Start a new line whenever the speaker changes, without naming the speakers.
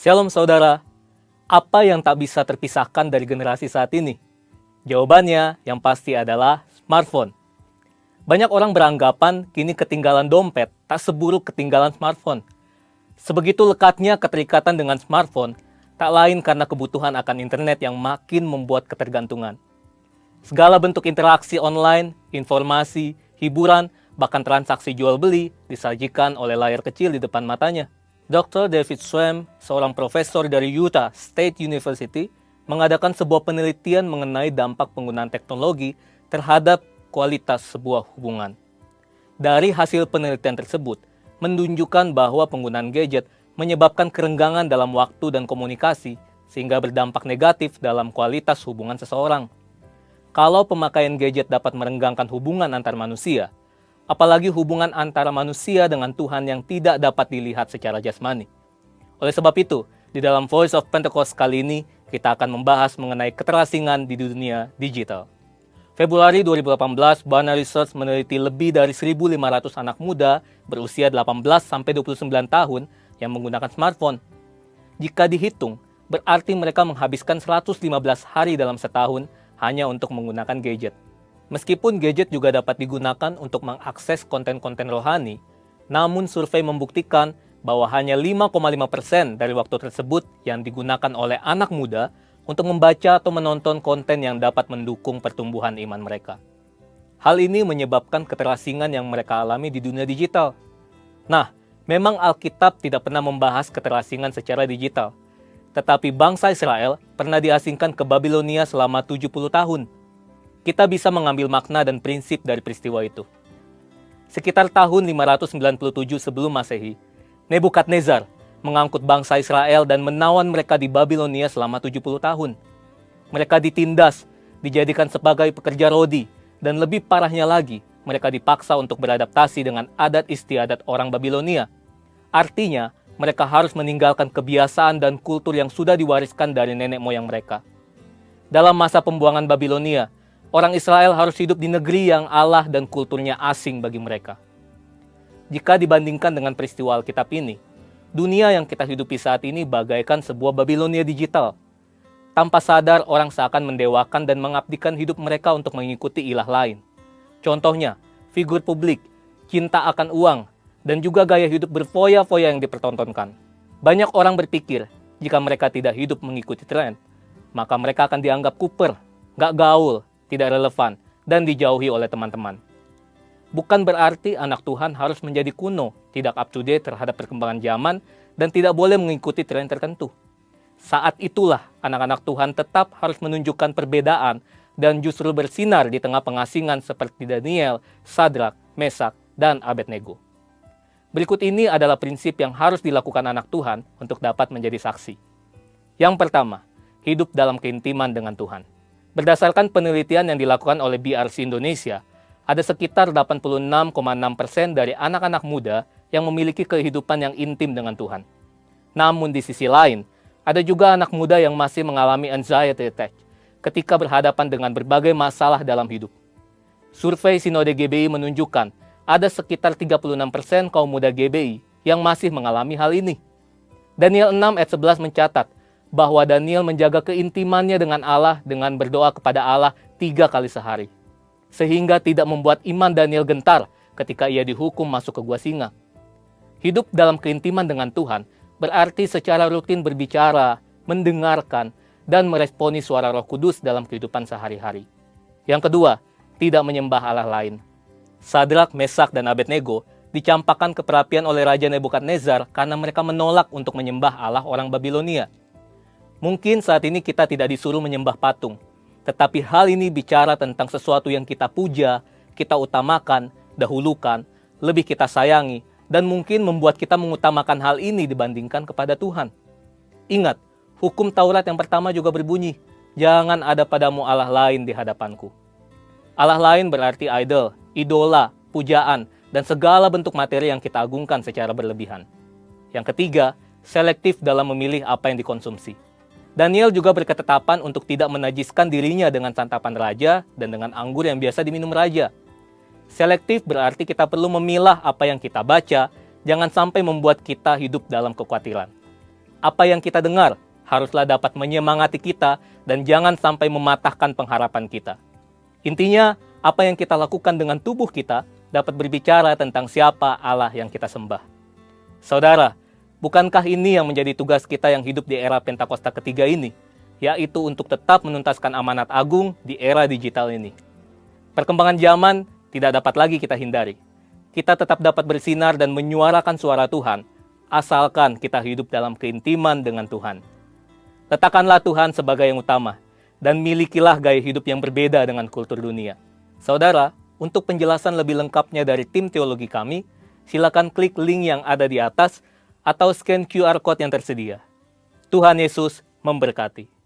Shalom saudara, apa yang tak bisa terpisahkan dari generasi saat ini? Jawabannya yang pasti adalah smartphone. Banyak orang beranggapan kini ketinggalan dompet tak seburuk ketinggalan smartphone. Sebegitu lekatnya keterikatan dengan smartphone, tak lain karena kebutuhan akan internet yang makin membuat ketergantungan. Segala bentuk interaksi online, informasi, hiburan, bahkan transaksi jual-beli disajikan oleh layar kecil di depan matanya. Dr. David Schwem, seorang profesor dari Utah State University, mengadakan sebuah penelitian mengenai dampak penggunaan teknologi terhadap kualitas sebuah hubungan. Dari hasil penelitian tersebut, menunjukkan bahwa penggunaan gadget menyebabkan kerenggangan dalam waktu dan komunikasi, sehingga berdampak negatif dalam kualitas hubungan seseorang. Kalau pemakaian gadget dapat merenggangkan hubungan antar manusia, apalagi hubungan antara manusia dengan Tuhan yang tidak dapat dilihat secara jasmani. Oleh sebab itu, di dalam Voice of Pentecost kali ini, kita akan membahas mengenai keterasingan di dunia digital. Februari 2018, Barna Research meneliti lebih dari 1.500 anak muda berusia 18-29 tahun yang menggunakan smartphone. Jika dihitung, berarti mereka menghabiskan 115 hari dalam setahun hanya untuk menggunakan gadget. Meskipun gadget juga dapat digunakan untuk mengakses konten-konten rohani, namun survei membuktikan bahwa hanya 5,5% dari waktu tersebut yang digunakan oleh anak muda untuk membaca atau menonton konten yang dapat mendukung pertumbuhan iman mereka. Hal ini menyebabkan keterasingan yang mereka alami di dunia digital. Nah, memang Alkitab tidak pernah membahas keterasingan secara digital, tetapi bangsa Israel pernah diasingkan ke Babilonia selama 70 tahun. Kita bisa mengambil makna dan prinsip dari peristiwa itu. Sekitar tahun 597 sebelum Masehi, Nebukadnezar mengangkut bangsa Israel dan menawan mereka di Babilonia selama 70 tahun. Mereka ditindas, dijadikan sebagai pekerja rodi, dan lebih parahnya lagi, mereka dipaksa untuk beradaptasi dengan adat istiadat orang Babilonia. Artinya, mereka harus meninggalkan kebiasaan dan kultur yang sudah diwariskan dari nenek moyang mereka. Dalam masa pembuangan Babilonia, orang Israel harus hidup di negeri yang Allah dan kulturnya asing bagi mereka. Jika dibandingkan dengan peristiwa Alkitab ini, dunia yang kita hidupi saat ini bagaikan sebuah Babilonia digital. Tanpa sadar, orang seakan mendewakan dan mengabdikan hidup mereka untuk mengikuti ilah lain. Contohnya, figur publik, cinta akan uang, dan juga gaya hidup berfoya-foya yang dipertontonkan. Banyak orang berpikir, jika mereka tidak hidup mengikuti tren, maka mereka akan dianggap kuper, gak gaul, tidak relevan, dan dijauhi oleh teman-teman. Bukan berarti anak Tuhan harus menjadi kuno, tidak up to date terhadap perkembangan zaman, dan tidak boleh mengikuti tren tertentu. Saat itulah anak-anak Tuhan tetap harus menunjukkan perbedaan dan justru bersinar di tengah pengasingan seperti Daniel, Sadrak, Mesak, dan Abednego. Berikut ini adalah prinsip yang harus dilakukan anak Tuhan untuk dapat menjadi saksi. Yang pertama, hidup dalam keintiman dengan Tuhan. Berdasarkan penelitian yang dilakukan oleh BRC Indonesia, ada sekitar 86,6% dari anak-anak muda yang memiliki kehidupan yang intim dengan Tuhan. Namun di sisi lain, ada juga anak muda yang masih mengalami anxiety attack ketika berhadapan dengan berbagai masalah dalam hidup. Survei Sinode GBI menunjukkan ada sekitar 36% kaum muda GBI yang masih mengalami hal ini. Daniel 6 ayat 11 mencatat bahwa Daniel menjaga keintimannya dengan Allah dengan berdoa kepada Allah 3 kali sehari, sehingga tidak membuat iman Daniel gentar ketika ia dihukum masuk ke gua singa. Hidup dalam keintiman dengan Tuhan berarti secara rutin berbicara, mendengarkan, dan meresponi suara Roh Kudus dalam kehidupan sehari-hari. Yang kedua, tidak menyembah Allah lain. Sadrak, Mesak, dan Abednego dicampakkan ke perapian oleh Raja Nebukadnezar karena mereka menolak untuk menyembah Allah orang Babilonia. Mungkin saat ini kita tidak disuruh menyembah patung, tetapi hal ini bicara tentang sesuatu yang kita puja, kita utamakan, dahulukan, lebih kita sayangi, dan mungkin membuat kita mengutamakan hal ini dibandingkan kepada Tuhan. Ingat, hukum Taurat yang pertama juga berbunyi, jangan ada padamu Allah lain di hadapanku. Allah lain berarti idol, idola, pujaan, dan segala bentuk materi yang kita agungkan secara berlebihan. Yang ketiga, selektif dalam memilih apa yang dikonsumsi. Daniel juga berketetapan untuk tidak menajiskan dirinya dengan santapan raja dan dengan anggur yang biasa diminum raja. Selektif berarti kita perlu memilah apa yang kita baca, jangan sampai membuat kita hidup dalam kekhawatiran. Apa yang kita dengar haruslah dapat menyemangati kita dan jangan sampai mematahkan pengharapan kita. Intinya, apa yang kita lakukan dengan tubuh kita dapat berbicara tentang siapa Allah yang kita sembah. Saudara, bukankah ini yang menjadi tugas kita yang hidup di era Pentakosta ketiga ini, yaitu untuk tetap menuntaskan amanat agung di era digital ini. Perkembangan zaman tidak dapat lagi kita hindari. Kita tetap dapat bersinar dan menyuarakan suara Tuhan, asalkan kita hidup dalam keintiman dengan Tuhan. Letakkanlah Tuhan sebagai yang utama, dan milikilah gaya hidup yang berbeda dengan kultur dunia. Saudara, untuk penjelasan lebih lengkapnya dari tim teologi kami, silakan klik link yang ada di atas atau scan QR Code yang tersedia. Tuhan Yesus memberkati.